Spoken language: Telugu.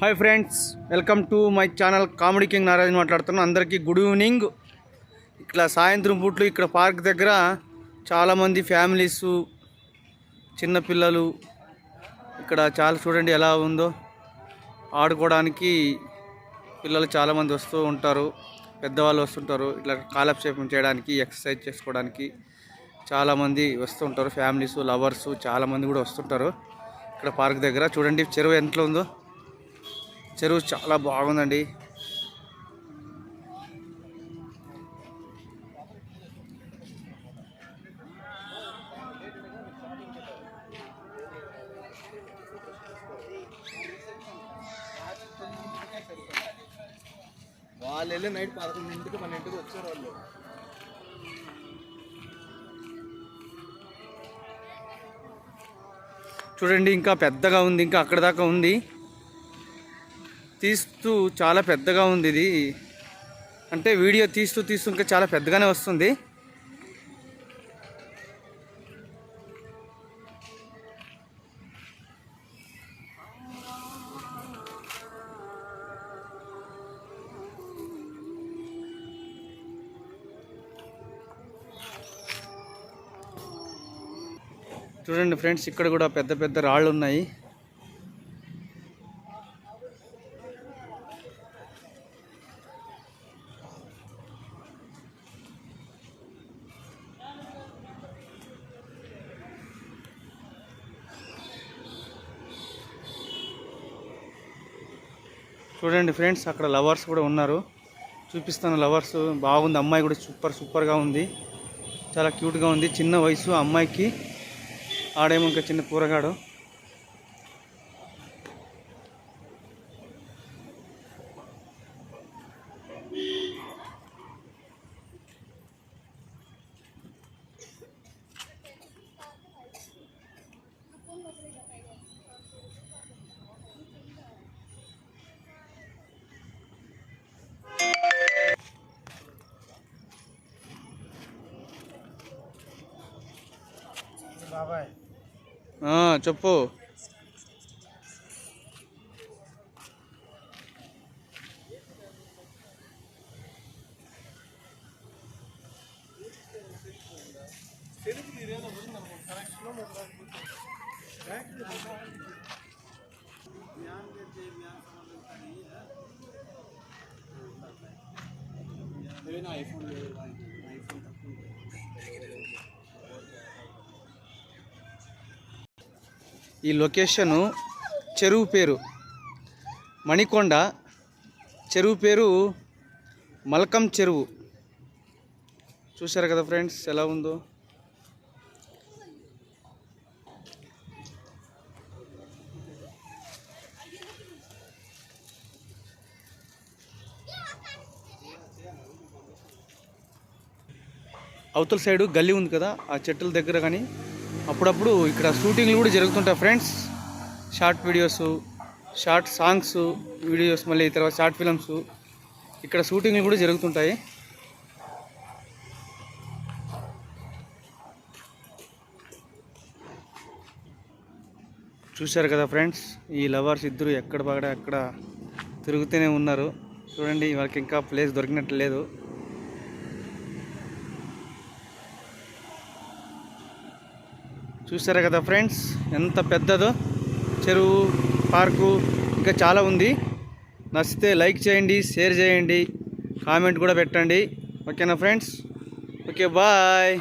Hi friends, welcome to my channel comedy king Narayana మాట్లాడుతున్నాను. అందరికీ గుడ్ ఈవినింగ్. ఇట్లా సాయంత్రం పూట్లు ఇక్కడ పార్క్ దగ్గర చాలామంది ఫ్యామిలీస్, చిన్నపిల్లలు ఇక్కడ చాలా చూడండి ఎలా ఉందో. ఆడుకోవడానికి పిల్లలు చాలామంది వస్తూ ఉంటారు, పెద్దవాళ్ళు వస్తుంటారు. ఇట్లా కాలక్షేపం చేయడానికి, ఎక్సర్సైజ్ చేసుకోవడానికి చాలామంది వస్తుంటారు. ఫ్యామిలీస్, లవర్స్ చాలామంది కూడా వస్తుంటారు. ఇక్కడ పార్క్ దగ్గర చూడండి చెరువు ఎంత ఉందో. చెరువు చాలా బాగుందండి. వాళ్ళు వెళ్ళి నైట్ 11కి 12కి వచ్చారు వాళ్ళు. చూడండి ఇంకా పెద్దగా ఉంది, ఇంకా అక్కడ దాకా ఉంది. తీస్తూ చాలా పెద్దగా ఉంది ఇది. అంటే వీడియో తీస్తూ ఇంకా చాలా పెద్దగానే వస్తుంది. చూడండి ఫ్రెండ్స్, ఇక్కడ కూడా పెద్ద పెద్ద రాళ్ళు ఉన్నాయి. చూడండి ఫ్రెండ్స్, అక్కడ లవర్స్ కూడా ఉన్నారు. చూపిస్తాను లవర్స్. బాగుంది, అమ్మాయి కూడా సూపర్గా ఉంది. చాలా క్యూట్గా ఉంది. చిన్న వయసు అమ్మాయికి. ఆడేమో ఇంకా చిన్న కూరగాడు. బాబాయ్ చెప్పు. ఈ లొకేషను చెరువు పేరు మణికొండ. చెరువు పేరు మల్కం చెరువు. చూశారు కదా ఫ్రెండ్స్ ఎలా ఉందో. అవతల సైడు గల్లీ ఉంది కదా, ఆ చెట్ల దగ్గర కానీ అప్పుడప్పుడు ఇక్కడ షూటింగ్లు కూడా జరుగుతుంటాయి friends. Short videos, short songs videos, మళ్ళీ తర్వాత షార్ట్ ఫిల్మ్స్ ఇక్కడ షూటింగ్లు కూడా జరుగుతుంటాయి. చూశారు కదా ఫ్రెండ్స్, ఈ లవర్స్ ఇద్దరు ఎక్కడ పగడ అక్కడ తిరుగుతూనే ఉన్నారు. చూడండి, వాళ్ళకి ఇంకా ప్లేస్ దొరికినట్టు లేదు. చూసారు కదా ఫ్రెండ్స్ ఎంత పెద్దదో చెరువు, పార్కు. ఇంకా చాలా ఉంది. నచ్చితే లైక్ చేయండి, షేర్ చేయండి, కామెంట్ కూడా పెట్టండి. ఓకేనా ఫ్రెండ్స్? Okay, bye.